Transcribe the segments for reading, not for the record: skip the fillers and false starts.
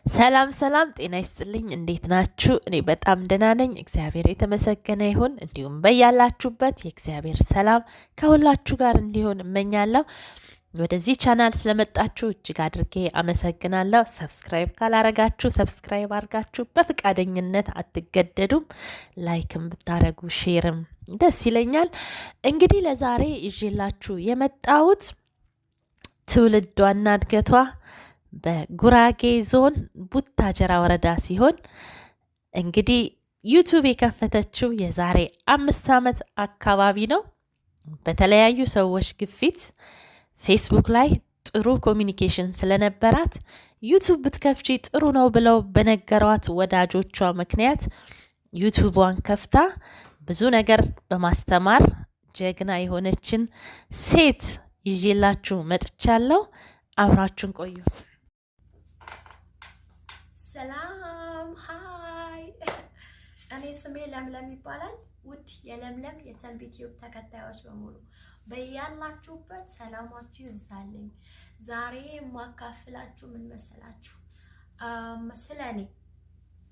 ሰላም ሰላም ጤና ይስጥልኝ እንዴት ናችሁ? እኔ በጣም ደህና ነኝ። እግዚአብሔር የተመሰገነ ይሁን። እንዲሁም በያላችሁበት የእግዚአብሔር ሰላም ከሁላችሁ ጋር እንዲሆን እመኛለሁ። ወደዚህ ቻናል ስለመጣችሁ እጅግ አድርጌ አመሰግናለሁ። ሰብስክራይብ ካላረጋችሁ ሰብስክራይብ አርጋችሁ በፍቃደኝነት አትገደዱም። ላይክም ብታረጉ ሼርም ደስ ይለኛል። እንግዲህ ለዛሬ ይዤላችሁ የመጣሁት ትውልዷና እድገቷ በጉራጌ ዞን ቡታጀራ ወረዳ ሲሆን እንግዲህ ዩቱብ የከፈተችው የዛሬ 5 ዓመት አካባቢ ነው። በተለያዩ ሰዎች ግፊት ፌስቡክ ላይ ጥሩ ኮሚኒኬሽን ስለነበራት ዩቱብ ብትከፍቺ ጥሩ ነው ብለው በነገሯት ወዳጆቿ ምክንያት ዩቱቧን ከፍታ ብዙ ነገር በማስተማር ጀግና የሆነችን ሴት ይዤላችሁ መጥቻለሁ። አብራችሁን ቆዩ። ሰላም ሃይ፣ እኔ ስሜ ለምለም ይባላል። ውድ የለምለም የተንቢት ዩቲዩብ ተከታዮች በሙሉ በያላችሁበት ሰላማችሁ ይብዛልኝ። ዛሬ የማካፍላችሁ ምን መሰላችሁ?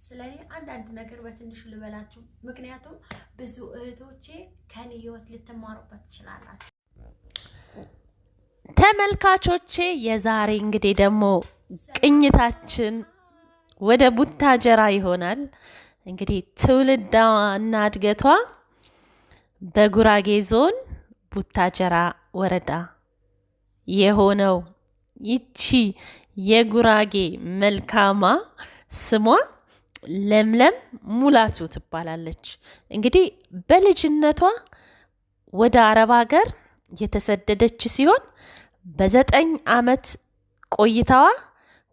ስለኔ አንዳንድ ነገር በትንሹ ልበላችሁ። ምክንያቱም ብዙ እህቶቼ ከኔ ህይወት ልትማሩበት ትችላላችሁ። ተመልካቾቼ የዛሬ እንግዲህ ደግሞ ቅኝታችን ወደ ቡታጀራ ይሆናል። እንግዲህ ትውልዷና እድገቷ በጉራጌ ዞን ቡታጀራ ወረዳ የሆነው ይቺ የጉራጌ መልካማ ስሟ ለምለም ሙላቱ ትባላለች። እንግዲህ በልጅነቷ ወደ አረብ ሀገር የተሰደደች ሲሆን በ9 ዓመት ቆይታዋ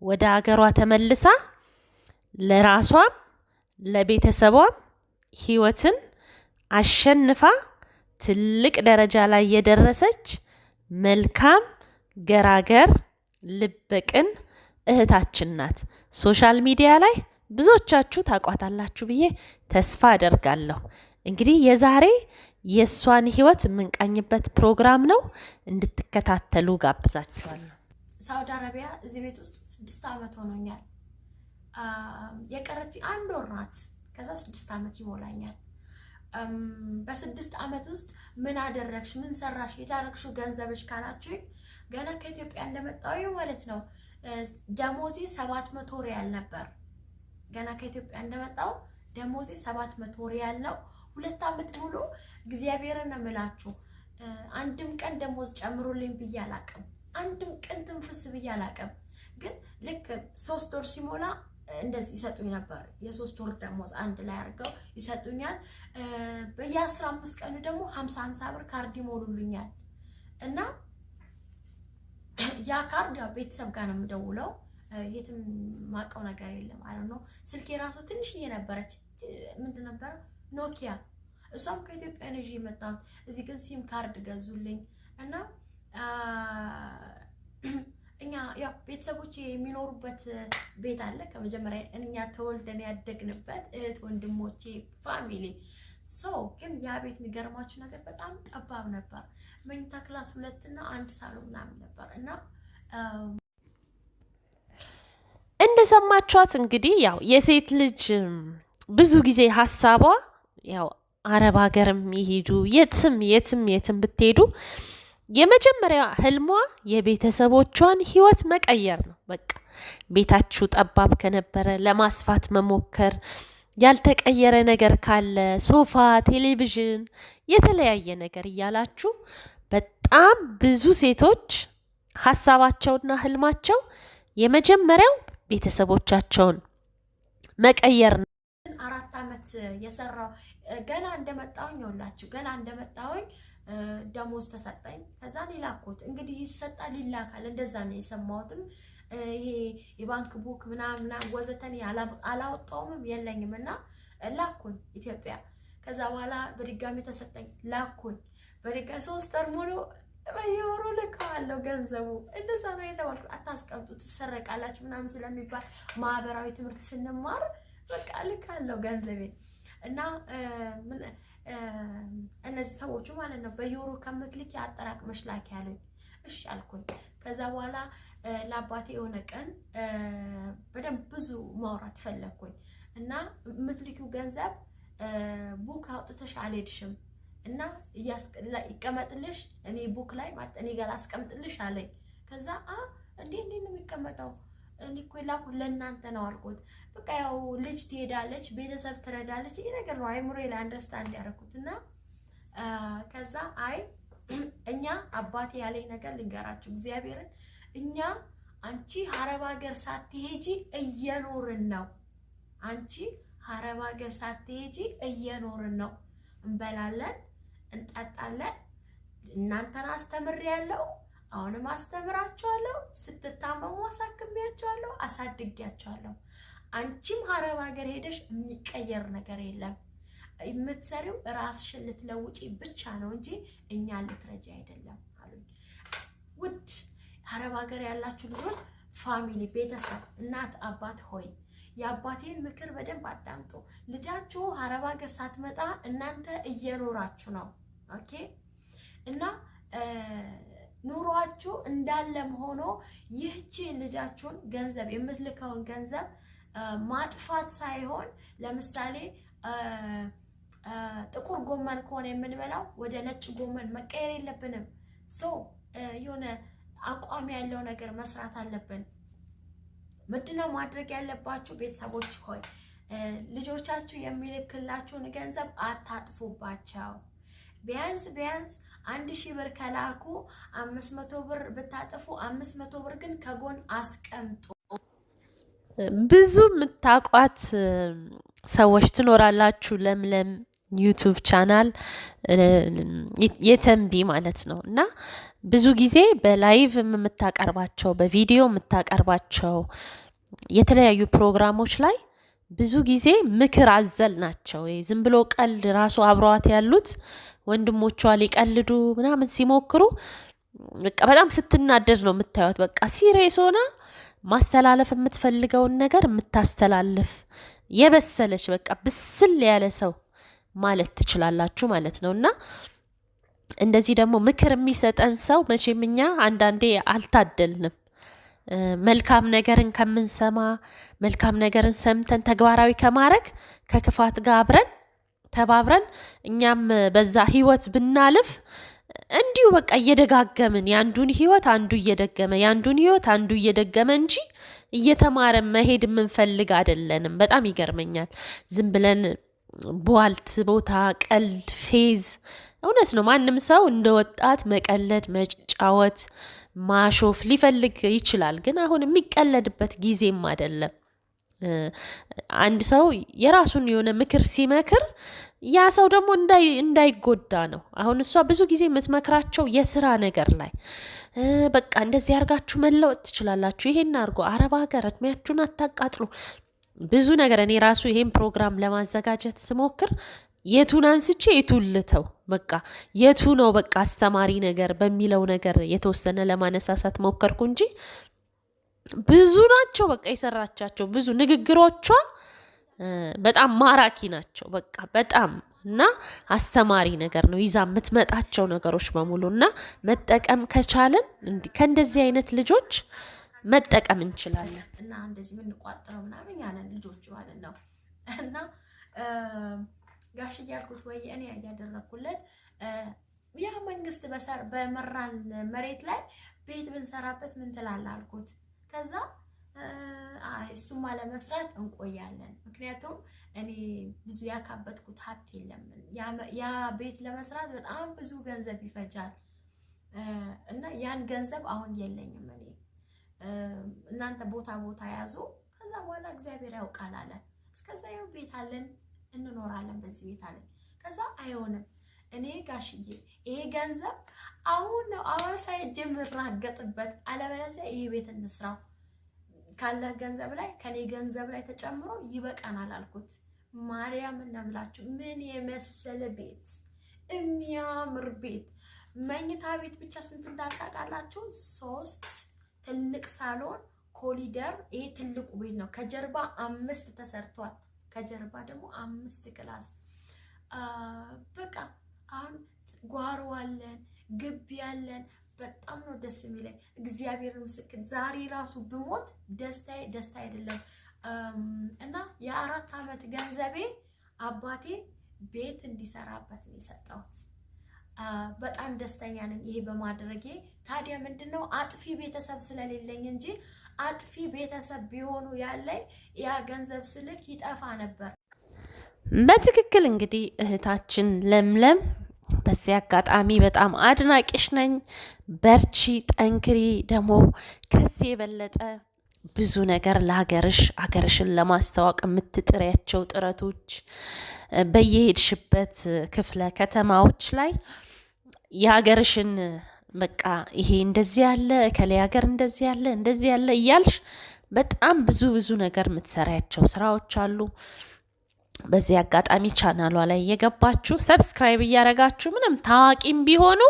ወደ ሀገሯ ተመልሳ ለራሷም ለቤተሰቧም ህይወትን አሸንፋ ትልቅ ደረጃ ላይ የደረሰች መልካም ገራገር ልበቅን እህታችን ናት። ሶሻል ሚዲያ ላይ ብዙዎቻችሁ ታቋታላችሁ ብዬ ተስፋ አደርጋለሁ። እንግዲህ የዛሬ የእሷን ህይወት የምንቃኝበት ፕሮግራም ነው። እንድትከታተሉ ጋብዛችኋለሁ። ሳውዲ አረቢያ እዚህ ቤት ውስጥ 6 ዓመት ሆኖኛል። የቀረች 1 ወር ናት። ከዛ 6 ዓመት ይሞላኛል። በ6 ዓመት ውስጥ ምን አደረግሽ፣ ምን ሰራሽ፣ የታረግሽው ገንዘብሽ ካላችሁ ገና ከኢትዮጵያ እንደመጣሁ ማለት ነው ደሞዜ 700 ሪያል ነበር። ገና ከኢትዮጵያ እንደመጣሁ ደሞዜ 700 ሪያል ነው። 2 ዓመት ሙሉ እግዚአብሔርን ነው የምላችሁ አንድም ቀን ደሞዝ ጨምሮልኝ ብዬ አላቅም። አንድም ቀን ትንፍስ ብዬ አላቅም። ግን ልክ 3 ወር ሲሞላ እንደዚህ ይሰጡኝ ነበር። የ3 ወር ደሞዝ አንድ ላይ አድርገው ይሰጡኛል። በየ15 ቀኑ ደግሞ 50 ብር ካርድ ይሞሉልኛል። እና ያ ካርድ ያው ቤተሰብ ጋር ነው የምደውለው። የትም ማቀው ነገር የለም። አይ ነው ስልኬ ራሱ ትንሽዬ ነበረች። ምንድን ነበር ኖኪያ። እሷም ከኢትዮጵያ ነው ይዤ መጣሁት። እዚህ ግን ሲም ካርድ ገዙልኝ እና እኛ ያው ቤተሰቦቼ የሚኖሩበት ቤት አለ። ከመጀመሪያ እኛ ተወልደን ያደግንበት እህት ወንድሞቼ ፋሚሊ ግን ያ ቤት የሚገርማችሁ ነገር በጣም ጠባብ ነበር። መኝታ ክላስ 2 እና 1 ሳሎን ምናምን ነበር እና እንደሰማችኋት እንግዲህ ያው የሴት ልጅ ብዙ ጊዜ ሀሳቧ ያው አረብ ሀገርም ይሄዱ የትም ብትሄዱ የመጀመሪያ ህልሟ የቤተሰቦቿን ህይወት መቀየር ነው። በቃ ቤታችሁ ጠባብ ከነበረ ለማስፋት መሞከር፣ ያልተቀየረ ነገር ካለ ሶፋ፣ ቴሌቪዥን፣ የተለያየ ነገር እያላችሁ በጣም ብዙ ሴቶች ሀሳባቸውና ህልማቸው የመጀመሪያው ቤተሰቦቻቸውን መቀየር ነው። 4 ዓመት የሰራው ገና እንደመጣሁኝ ይውላችሁ ገና እንደመጣሁኝ ደሞዝ ተሰጠኝ። ከዛ ሊላኩት እንግዲህ ይሰጣል ይላካል እንደዛ ነው የሰማሁትም። ይሄ የባንክ ቡክ ምናምን ወዘተን አላወጣውም የለኝም እና ላኩኝ ኢትዮጵያ። ከዛ በኋላ በድጋሚ ተሰጠኝ ላኩኝ። በድጋሚ 3 ወር ሙሉ በየወሩ ልካለሁ ገንዘቡ። እንደዛ ነው የተባልኩት። አታስቀምጡ ትሰረቃላችሁ ምናምን ስለሚባል ማህበራዊ ትምህርት ስንማር በቃ ልካለሁ ገንዘቤን እና እነዚህ ሰዎቹ ማለት ነው በየወሩ ከምትልኪ አጠራቅመሽ ላኪ ያሉኝ። እሺ አልኩኝ። ከዛ በኋላ ለአባቴ የሆነ ቀን በደንብ ብዙ ማውራት ፈለኩኝ እና ምትልኪው ገንዘብ ቡክ አውጥተሽ አልሄድሽም እና ይቀመጥልሽ እኔ ቡክ ላይ ማለት እኔ ጋር አስቀምጥልሽ አለኝ። ከዛ እንዴ ነው የሚቀመጠው? እኔ እኮ የላኩት ለእናንተ ነው አልኩት። በቃ ያው ልጅ ትሄዳለች፣ ቤተሰብ ትረዳለች። ይሄ ነገር ነው አይምሮ ላይ አንደርስታንድ ያደረኩትና ከዛ እኛ አባቴ ያለኝ ነገር ልንገራችሁ እግዚአብሔርን እኛ አንቺ አረብ ሀገር ሳትሄጂ እየኖርን ነው። አንቺ አረብ ሀገር ሳትሄጂ እየኖርን ነው። እንበላለን፣ እንጠጣለን። እናንተን አስተምሬያለሁ፣ አሁንም አስተምራችኋለሁ። ስትታመሙ አሳክሜያችኋለሁ፣ አሳድጌያችኋለሁ። አንቺም አረብ ሀገር ሄደሽ የሚቀየር ነገር የለም። የምትሰሪው ራስሽን ልትለውጪ ብቻ ነው እንጂ እኛን ልትረጂ አይደለም አሉኝ። ውድ አረብ ሀገር ያላችሁ ልጆች፣ ፋሚሊ፣ ቤተሰብ፣ እናት አባት ሆይ የአባቴን ምክር በደንብ አዳምጡ። ልጃችሁ አረብ ሀገር ሳትመጣ እናንተ እየኖራችሁ ነው። ኦኬ እና ኑሯችሁ እንዳለም ሆኖ ይህቺ ልጃችሁን ገንዘብ የምትልከውን ገንዘብ ማጥፋት ሳይሆን ለምሳሌ ጥቁር ጎመን ከሆነ የምንበላው ወደ ነጭ ጎመን መቀየር የለብንም። የሆነ አቋም ያለው ነገር መስራት አለብን። ምንድነው ማድረግ ያለባችሁ ቤተሰቦች ሆይ ልጆቻችሁ የሚልክላችሁን ገንዘብ አታጥፉባቸው። ቢያንስ 1000 ብር ከላኩ 500 ብር ብታጥፉ 500 ብር ግን ከጎን አስቀምጡ። ብዙ የምታውቋት ሰዎች ትኖራላችሁ። ለምለም ዩቲዩብ ቻናል የተንቢ ማለት ነው እና ብዙ ጊዜ በላይቭ የምታቀርባቸው በቪዲዮ የምታቀርባቸው የተለያዩ ፕሮግራሞች ላይ ብዙ ጊዜ ምክር አዘል ናቸው። ዝም ብሎ ቀልድ ራሱ አብረዋት ያሉት ወንድሞቿ ሊቀልዱ ምናምን ሲሞክሩ በቃ በጣም ስትናደድ ነው የምታዩት። በቃ ሲሪየስ ሆና ማስተላለፍ የምትፈልገውን ነገር የምታስተላልፍ የበሰለች በቃ ብስል ያለ ሰው ማለት ትችላላችሁ ማለት ነው እና እንደዚህ ደግሞ ምክር የሚሰጠን ሰው መቼም እኛ አንዳንዴ አልታደልንም። መልካም ነገርን ከምንሰማ መልካም ነገርን ሰምተን ተግባራዊ ከማድረግ ከክፋት ጋር አብረን ተባብረን እኛም በዛ ህይወት ብናልፍ እንዲሁ በቃ እየደጋገምን ያንዱን ህይወት አንዱ እየደገመ ያንዱን ህይወት አንዱ እየደገመ እንጂ እየተማረ መሄድ የምንፈልግ አይደለንም። በጣም ይገርመኛል። ዝም ብለን ቧልት ቦታ ቀልድ ፌዝ እውነት ነው። ማንም ሰው እንደ ወጣት መቀለድ መጫወት ማሾፍ ሊፈልግ ይችላል። ግን አሁን የሚቀለድበት ጊዜም አይደለም። አንድ ሰው የራሱን የሆነ ምክር ሲመክር ያ ሰው ደግሞ እንዳይጎዳ ነው። አሁን እሷ ብዙ ጊዜ የምትመክራቸው የስራ ነገር ላይ በቃ እንደዚህ አድርጋችሁ መለወጥ ትችላላችሁ፣ ይሄን አድርጎ አረብ ሀገር እድሜያችሁን አታቃጥሉ ብዙ ነገር። እኔ ራሱ ይሄን ፕሮግራም ለማዘጋጀት ስሞክር የቱን አንስቼ የቱን ልተው በቃ የቱ ነው በቃ አስተማሪ ነገር በሚለው ነገር የተወሰነ ለማነሳሳት ሞከርኩ እንጂ ብዙ ናቸው በቃ የሰራቻቸው ብዙ ንግግሮቿ በጣም ማራኪ ናቸው በቃ በጣም እና አስተማሪ ነገር ነው ይዛ የምትመጣቸው ነገሮች በሙሉ እና መጠቀም ከቻለን ከእንደዚህ አይነት ልጆች መጠቀም እንችላለን። እና እንደዚህ ምን ቋጥረው ምናምን ያለን ልጆች ማለት ነው እና ጋሽ ያልኩት ወይ እኔ ያደረኩለት ያ መንግስት በመራን መሬት ላይ ቤት ብንሰራበት ምን ትላለህ አልኩት። ከዛ እሱም አለመስራት እንቆያለን። ምክንያቱም እኔ ብዙ ያካበትኩት ሀብት የለም። ያ ቤት ለመስራት በጣም ብዙ ገንዘብ ይፈጃል እና ያን ገንዘብ አሁን የለኝም እኔ። እናንተ ቦታ ያዙ፣ ከዛ በኋላ እግዚአብሔር ያውቃል አለ። እስከዛ ያው ቤት አለን እንኖራለን በዚህ ቤት አለኝ። ከዛ አይሆንም እኔ ጋሽዬ ይሄ ገንዘብ አሁን ነው አዋሳ የምራገጥበት፣ አለበለዚያ ይሄ ቤት እንስራው ካለ ገንዘብ ላይ ከኔ ገንዘብ ላይ ተጨምሮ ይበቃናል አልኩት። ማርያም እናምላችሁ ምን የመሰለ ቤት፣ የሚያምር ቤት፣ መኝታ ቤት ብቻ ስንት እንዳልታውቃላችሁ? 3 ትልቅ ሳሎን ኮሊደር። ይሄ ትልቁ ቤት ነው። ከጀርባ 5 ተሰርቷል። ከጀርባ ደግሞ 5 ክላስ። በቃ አሁን ጓሮ አለን፣ ግቢ አለን። በጣም ነው ደስ የሚለኝ። እግዚአብሔር ምስክር ዛሬ ራሱ ብሞት ደስታ አይደለም። እና የ4 አመት ገንዘቤ አባቴ ቤት እንዲሰራበት ነው የሰጠሁት። በጣም ደስተኛ ነኝ ይሄ በማድረጌ። ታዲያ ምንድነው አጥፊ ቤተሰብ ስለሌለኝ እንጂ አጥፊ ቤተሰብ ቢሆኑ ያለኝ ያ ገንዘብ ስልክ ይጠፋ ነበር። በትክክል እንግዲህ እህታችን ለምለም በዚህ አጋጣሚ በጣም አድናቂሽ ነኝ። በርቺ፣ ጠንክሪ። ደግሞ ከዚህ የበለጠ ብዙ ነገር ለሀገርሽ ሀገርሽን ለማስተዋወቅ የምትጥሪያቸው ጥረቶች በየሄድሽበት ክፍለ ከተማዎች ላይ የሀገርሽን በቃ ይሄ እንደዚህ ያለ ከሌ ሀገር እንደዚህ ያለ እያልሽ በጣም ብዙ ነገር የምትሰሪያቸው ስራዎች አሉ። በዚህ አጋጣሚ ቻናሏ ላይ እየገባችሁ ሰብስክራይብ እያረጋችሁ ምንም ታዋቂም ቢሆኑ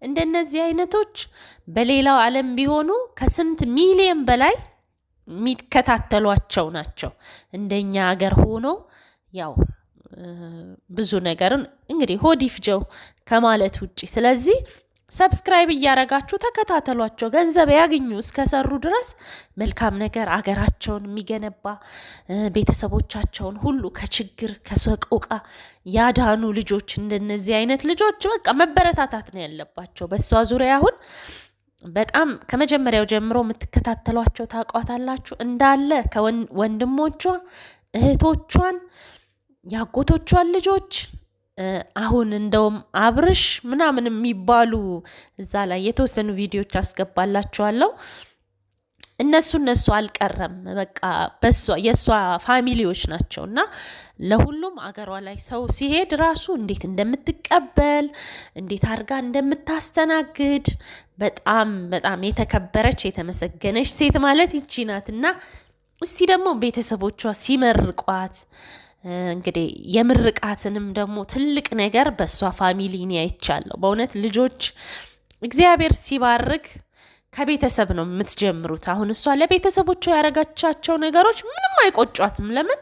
እንደነዚህ አይነቶች በሌላው ዓለም ቢሆኑ ከስንት ሚሊዮን በላይ የሚከታተሏቸው ናቸው። እንደኛ ሀገር ሆኖ ያው ብዙ ነገርን እንግዲህ ሆድ ይፍጀው ከማለት ውጪ። ስለዚህ ሰብስክራይብ እያረጋችሁ ተከታተሏቸው። ገንዘብ ያገኙ እስከሰሩ ድረስ መልካም ነገር አገራቸውን የሚገነባ ቤተሰቦቻቸውን ሁሉ ከችግር ከሰቆቃ ያዳኑ ልጆች እንደነዚህ አይነት ልጆች በቃ መበረታታት ነው ያለባቸው። በሷ ዙሪያ አሁን በጣም ከመጀመሪያው ጀምሮ የምትከታተሏቸው ታቋታላችሁ እንዳለ ከወንድሞቿ እህቶቿን ያጎቶቿን ልጆች አሁን እንደውም አብርሽ ምናምን የሚባሉ እዛ ላይ የተወሰኑ ቪዲዮዎች አስገባላችኋለሁ። እነሱ አልቀረም በቃ በሷ የሷ ፋሚሊዎች ናቸው እና ለሁሉም አገሯ ላይ ሰው ሲሄድ ራሱ እንዴት እንደምትቀበል እንዴት አድርጋ እንደምታስተናግድ በጣም የተከበረች የተመሰገነች ሴት ማለት ይቺ ናት። እና እስቲ ደግሞ ቤተሰቦቿ ሲመርቋት እንግዲህ የምርቃትንም ደግሞ ትልቅ ነገር በሷ ፋሚሊ ነው አይቻለሁ። በእውነት ልጆች እግዚአብሔር ሲባርክ ከቤተሰብ ነው የምትጀምሩት። አሁን እሷ ለቤተሰቦቿ ያረጋቻቸው ነገሮች ምንም አይቆጯትም። ለምን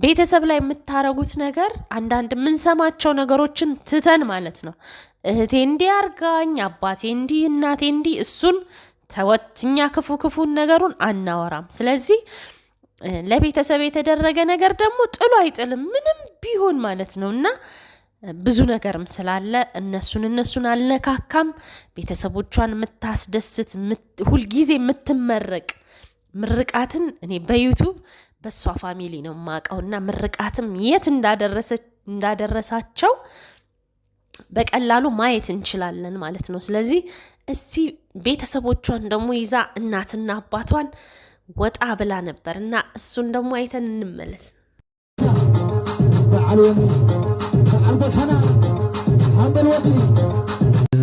ቤተሰብ ላይ የምታረጉት ነገር አንዳንድ የምንሰማቸው ነገሮችን ትተን ማለት ነው እህቴ እንዲህ አርጋኝ፣ አባቴ እንዲህ፣ እናቴ እንዲህ፣ እሱን ተወትኛ ክፉን ነገሩን አናወራም። ስለዚህ ለቤተሰብ የተደረገ ነገር ደግሞ ጥሎ አይጥልም ምንም ቢሆን ማለት ነው። እና ብዙ ነገርም ስላለ እነሱን አልነካካም። ቤተሰቦቿን የምታስደስት ሁልጊዜ የምትመረቅ ምርቃትን እኔ በዩቱብ በሷ ፋሚሊ ነው የማውቀው። እና ምርቃትም የት እንዳደረሳቸው በቀላሉ ማየት እንችላለን ማለት ነው። ስለዚህ እስቲ ቤተሰቦቿን ደግሞ ይዛ እናትና አባቷን ወጣ ብላ ነበር እና እሱን ደግሞ አይተን እንመለስ።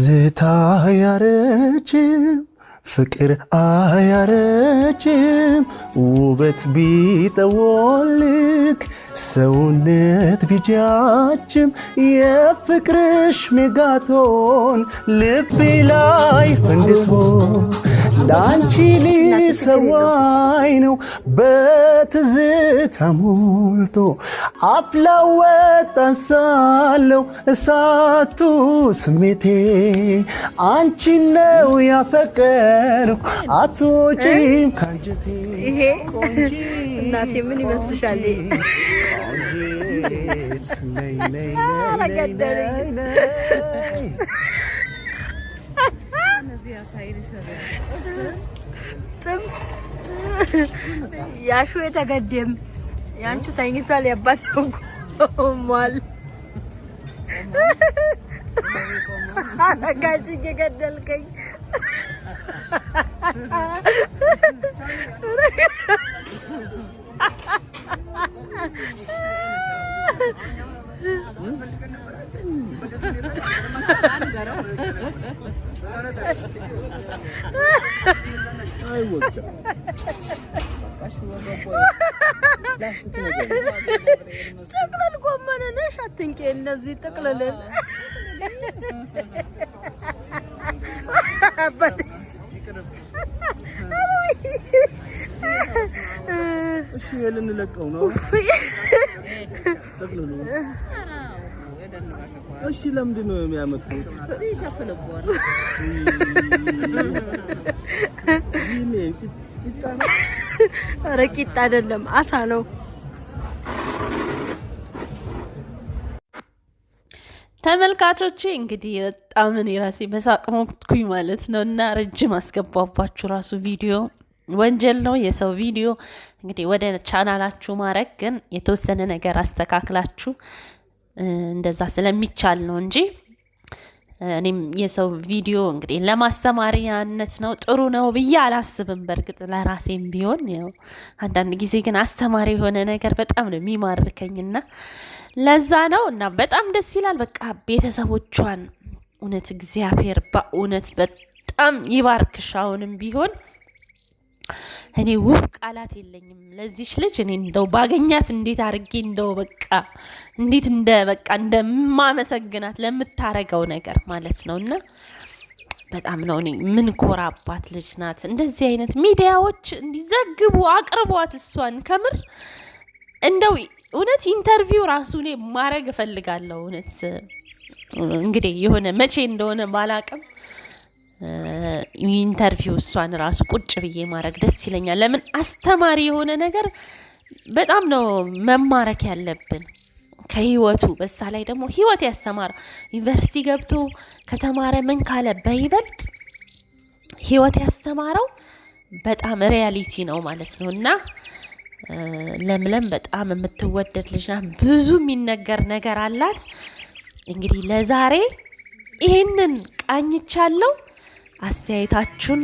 ዝታ ያረጅም ፍቅር አያረጅም ውበት ቢጠወልግ ሰውነት ቢጃጅም የፍቅርሽ ሜጋቶን ልቤ ላይ ፈንድቶ ላንቺ ሊሰዋይ ነው በትዝታ ሞልቶ አፍላው ወጣን ሳለው እሳቱ ስሜቴ አንቺ ነው ያፈቀረው አትወጪም ካንጀቴ። ይሄ እናቴ ምን ይመስልሻል? ቆንጂት ነይ ነይ ነይ ጥምስ ያሹ የተገደም ያንቹ ተኝቷል። ያባት ቆሟል። አጋጭ ገደልከኝ። ጥቅልል ጎመን ነሽ አትንቄ እነዚህ ጥቅልልን እሺ ልንለቀው ነው። ጠቅልሉ። እሺ ለምንድን ነው የሚያመጡት? ይሄ ረቂት አይደለም አሳ ነው። ተመልካቾቼ እንግዲህ በጣም እኔ ራሴ በሳቅ ሞትኩኝ ማለት ነው። እና ረጅም አስገባባችሁ ራሱ ቪዲዮ ወንጀል ነው የሰው ቪዲዮ እንግዲህ ወደ ቻናላችሁ ማድረግ ግን የተወሰነ ነገር አስተካክላችሁ እንደዛ ስለሚቻል ነው እንጂ እኔም የሰው ቪዲዮ እንግዲህ ለማስተማሪያነት ነው ጥሩ ነው ብዬ አላስብም። በርግጥ ለራሴም ቢሆን ያው አንዳንድ ጊዜ ግን አስተማሪ የሆነ ነገር በጣም ነው የሚማርከኝና ለዛ ነው። እና በጣም ደስ ይላል። በቃ ቤተሰቦቿን እውነት እግዚአብሔር በእውነት በጣም ይባርክሽ። አሁንም ቢሆን እኔ ውብ ቃላት የለኝም ለዚህች ልጅ። እኔ እንደው ባገኛት እንዴት አድርጌ እንደው በቃ እንዴት እንደማመሰግናት ለምታረገው ነገር ማለት ነውና በጣም ነው እኔ ምን ኮራባት ልጅ ናት። እንደዚህ አይነት ሚዲያዎች እንዲዘግቡ አቅርቧት እሷን ከምር እንደው እውነት ኢንተርቪው ራሱ እኔ ማድረግ እፈልጋለሁ። እውነት እንግዲህ የሆነ መቼ እንደሆነ ባላቅም ኢንተርቪው እሷን ራሱ ቁጭ ብዬ ማድረግ ደስ ይለኛል። ለምን አስተማሪ የሆነ ነገር በጣም ነው መማረክ ያለብን ከህይወቱ። በዛ ላይ ደግሞ ህይወት ያስተማረ ዩኒቨርሲቲ ገብቶ ከተማረ ምን ካለ በይበልጥ ህይወት ያስተማረው በጣም ሪያሊቲ ነው ማለት ነው። እና ለምለም በጣም የምትወደድ ልጅ ናት። ብዙ የሚነገር ነገር አላት። እንግዲህ ለዛሬ ይሄንን ቃኝቻለሁ። አስተያየታችሁን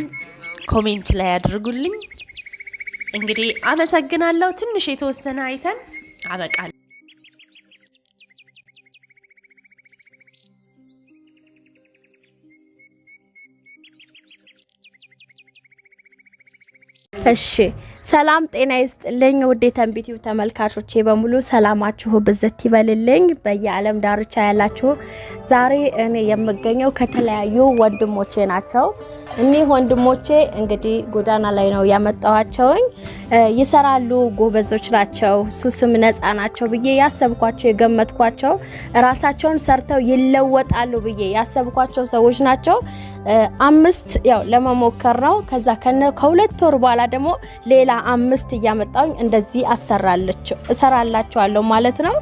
ኮሜንት ላይ አድርጉልኝ። እንግዲህ አመሰግናለሁ። ትንሽ የተወሰነ አይተን አበቃለሁ። እሺ ሰላም ጤና ይስጥልኝ ውድ የተንቢቲው ተመልካቾቼ በሙሉ ሰላማችሁ ብዝት ይበልልኝ በየዓለም ዳርቻ ያላችሁ። ዛሬ እኔ የምገኘው ከተለያዩ ወንድሞቼ ናቸው። እኚህ ወንድሞቼ እንግዲህ ጎዳና ላይ ነው ያመጣዋቸውኝ። ይሰራሉ፣ ጎበዞች ናቸው፣ ሱስም ነፃ ናቸው ብዬ ያሰብኳቸው የገመትኳቸው ራሳቸውን ሰርተው ይለወጣሉ ብዬ ያሰብኳቸው ሰዎች ናቸው። 5 ያው ለመሞከር ነው። ከዛ ከሁለት ወር በኋላ ደግሞ ሌላ 5 እያመጣውኝ እንደዚህ እሰራላችኋለሁ ማለት ነው።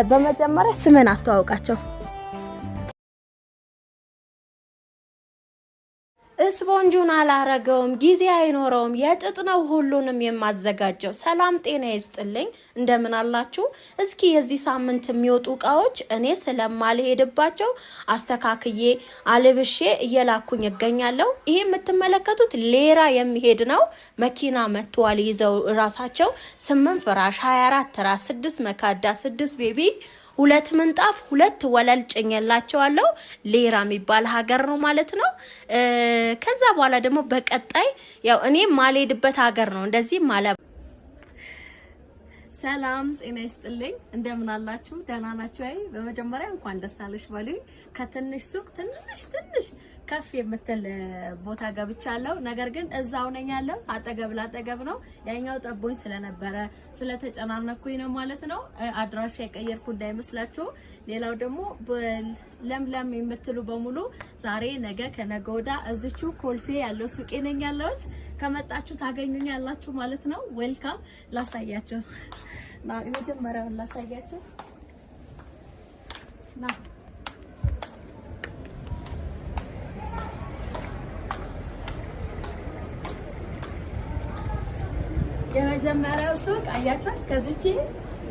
በመጀመሪያ ስምን አስተዋውቃቸው። ስፖንጁን አላረገውም፣ ጊዜ አይኖረውም፣ የጥጥ ነው ሁሉንም የማዘጋጀው። ሰላም ጤና ይስጥልኝ፣ እንደምን አላችሁ? እስኪ የዚህ ሳምንት የሚወጡ እቃዎች እኔ ስለማልሄድባቸው አስተካክዬ አልብሼ እየላኩኝ እገኛለሁ። ይሄ የምትመለከቱት ሌራ የሚሄድ ነው። መኪና መጥቷል ይዘው ራሳቸው 8 ፍራሽ 24 ራስ 6 መካዳ 6 ቤቢ 2 ምንጣፍ 2 ወለል ጭኝላቸዋለሁ። ሌራ የሚባል ሀገር ነው ማለት ነው። ከዛ በኋላ ደግሞ በቀጣይ ያው እኔ ማልሄድበት ሀገር ነው እንደዚህ ማለ። ሰላም ጤና ይስጥልኝ፣ እንደምን አላችሁ? ደህና ናችሁ? አይ በመጀመሪያ እንኳን ደስ አለሽ ባሉኝ። ከትንሽ ሱቅ ትንሽ ከፍ የምትል ቦታ ገብቻለሁ። ነገር ግን እዛው ነኝ ያለው አጠገብ ላጠገብ ነው። ያኛው ጠቦኝ ስለነበረ ስለተጨናነኩኝ ነው ማለት ነው። አድራሻ የቀየርኩ እንዳይመስላችሁ። ሌላው ደግሞ ለምለም የምትሉ በሙሉ ዛሬ ነገ ከነገ ወዲያ እዚቹ ኮልፌ ያለው ሱቄ ነኝ ያለሁት። ከመጣችሁ ታገኙኛላችሁ ማለት ነው። ዌልካም። ላሳያችሁ ና የመጀመሪያውን ላሳያችሁ ና። የመጀመሪያው ሱቅ አያችኋት? ከዚች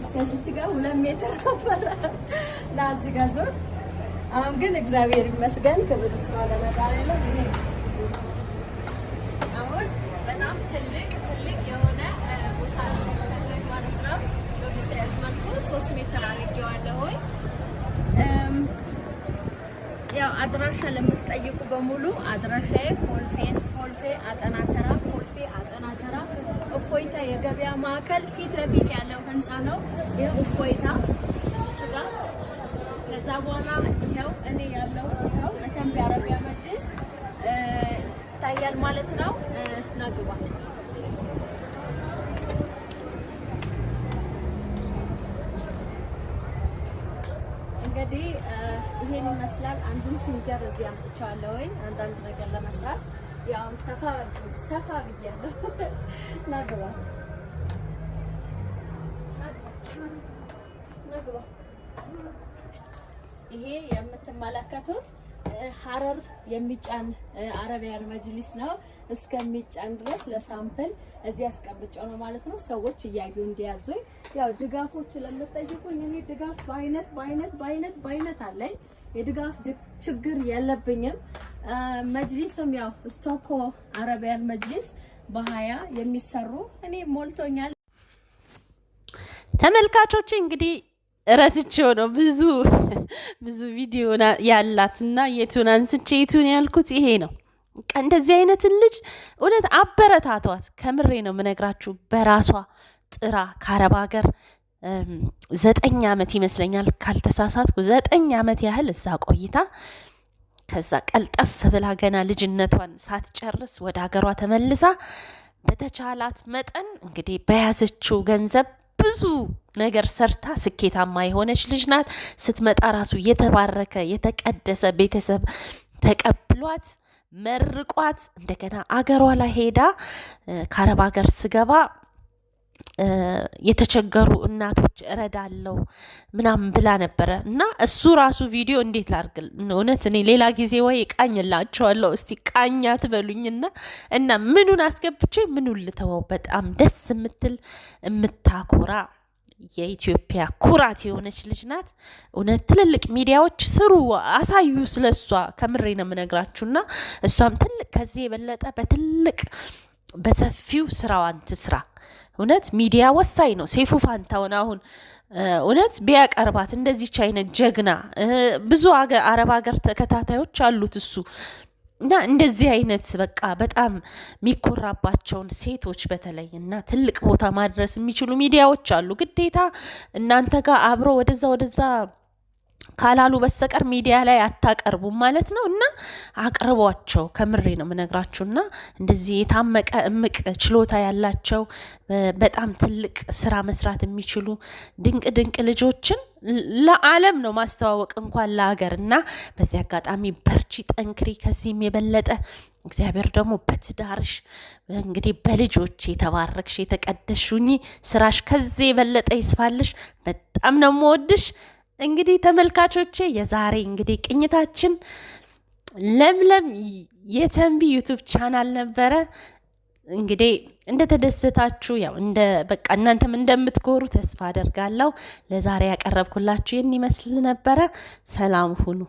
እስከዚች ጋር 2 ሜትር ነበር እና እዚህ ጋር ዞር። አሁን ግን እግዚአብሔር ይመስገን ክብር ይስፋ ለመድኃኒዓለም። ይሄ አሁን በጣም ትልቅ የሆነ ቦታ ማለት ነው። በሚታየው መልኩ 3 ሜትር አድርጌዋለሁ። ያው አድራሻ ለምትጠይቁ በሙሉ አድራሻዬ ኮልፌ አጠናተራ እፎይታ የገበያ ማዕከል ፊት ለፊት ያለው ህንጻ ነው። ይሄ እፎይታ እዚህ ጋር። ከዛ በኋላ ይሄው እኔ ያለሁት ይሄው ለተንቢ አረቢያ መጅሊስ ታያል ማለት ነው። ናግባ እንግዲህ ይሄን ይመስላል። አንዱን ሲንጀር እዚህ አምጥቻለሁ አንዳንድ ነገር ለመስራት ያው ሰፋ ብያለሁ። ናግባ ይሄ የምትመለከቱት ሐረር የሚጫን አረቢያን መጅሊስ ነው። እስከሚጫን ድረስ ለሳምፕል እዚህ አስቀምጫው ነው ማለት ነው። ሰዎች እያዩ እንዲያዙኝ። ያው ድጋፎች ለምትጠይቁኝ እኔ ድጋፍ በአይነት አለኝ። የድጋፍ ችግር የለብኝም። መጅሊስም ያው ስቶኮ አረቢያን መጅሊስ በ20 የሚሰሩ እኔ ሞልቶኛል። ተመልካቾች እንግዲህ ረስቼው ነው ብዙ ቪዲዮ ያላትና የቱን አንስቼ የቱን ያልኩት ይሄ ነው። እንደዚህ አይነትን ልጅ እውነት አበረታቷት። ከምሬ ነው የምነግራችሁ። በራሷ ጥራ ከአረብ ሀገር 9 ዓመት ይመስለኛል ካልተሳሳትኩ 9 ዓመት ያህል እዛ ቆይታ ከዛ ቀልጠፍ ብላ ገና ልጅነቷን ሳትጨርስ ወደ ሀገሯ ተመልሳ በተቻላት መጠን እንግዲህ በያዘችው ገንዘብ ብዙ ነገር ሰርታ ስኬታማ የሆነች ልጅ ናት። ስትመጣ ራሱ የተባረከ የተቀደሰ ቤተሰብ ተቀብሏት መርቋት እንደገና አገሯ ላይ ሄዳ ከአረብ ሀገር ስገባ የተቸገሩ እናቶች እረዳለው ምናምን ብላ ነበረ እና እሱ ራሱ ቪዲዮ እንዴት ላርግል እውነት እኔ ሌላ ጊዜ ወይ ቃኝላቸዋለሁ። እስቲ ቃኛት በሉኝና እና ምኑን አስገብቼ ምኑን ልተወው። በጣም ደስ የምትል የምታኮራ የኢትዮጵያ ኩራት የሆነች ልጅ ናት። እውነት ትልልቅ ሚዲያዎች ስሩ አሳዩ ስለሷ። ከምሬ ነው የምነግራችሁና እሷም ትልቅ ከዚህ የበለጠ በትልቅ በሰፊው ስራዋን ትስራ። እውነት ሚዲያ ወሳኝ ነው። ሴፉ ፋንታውን አሁን እውነት ቢያቀርባት እንደዚች አይነት ጀግና ብዙ አረብ ሀገር ተከታታዮች አሉት እሱ እና እንደዚህ አይነት በቃ በጣም የሚኮራባቸውን ሴቶች በተለይ እና ትልቅ ቦታ ማድረስ የሚችሉ ሚዲያዎች አሉ። ግዴታ እናንተ ጋር አብሮ ወደዛ ካላሉ በስተቀር ሚዲያ ላይ አታቀርቡም ማለት ነው። እና አቅርቧቸው። ከምሬ ነው የምነግራችሁና እንደዚህ የታመቀ እምቅ ችሎታ ያላቸው በጣም ትልቅ ስራ መስራት የሚችሉ ድንቅ ልጆችን ለዓለም ነው ማስተዋወቅ እንኳን ለሀገር። እና በዚህ አጋጣሚ በርቺ፣ ጠንክሪ። ከዚህም የበለጠ እግዚአብሔር ደግሞ በትዳርሽ እንግዲህ በልጆች የተባረክሽ የተቀደሹኝ ስራሽ ከዚህ የበለጠ ይስፋልሽ። በጣም ነው የምወድሽ። እንግዲህ ተመልካቾቼ የዛሬ እንግዲህ ቅኝታችን ለምለም የተንቢ ዩቲዩብ ቻናል ነበረ። እንግዲህ እንደተደሰታችሁ ያው በቃ እናንተም እንደምትኮሩ ተስፋ አደርጋለሁ። ለዛሬ ያቀረብኩላችሁ ይህን ይመስል ነበረ። ሰላም ሁኑ።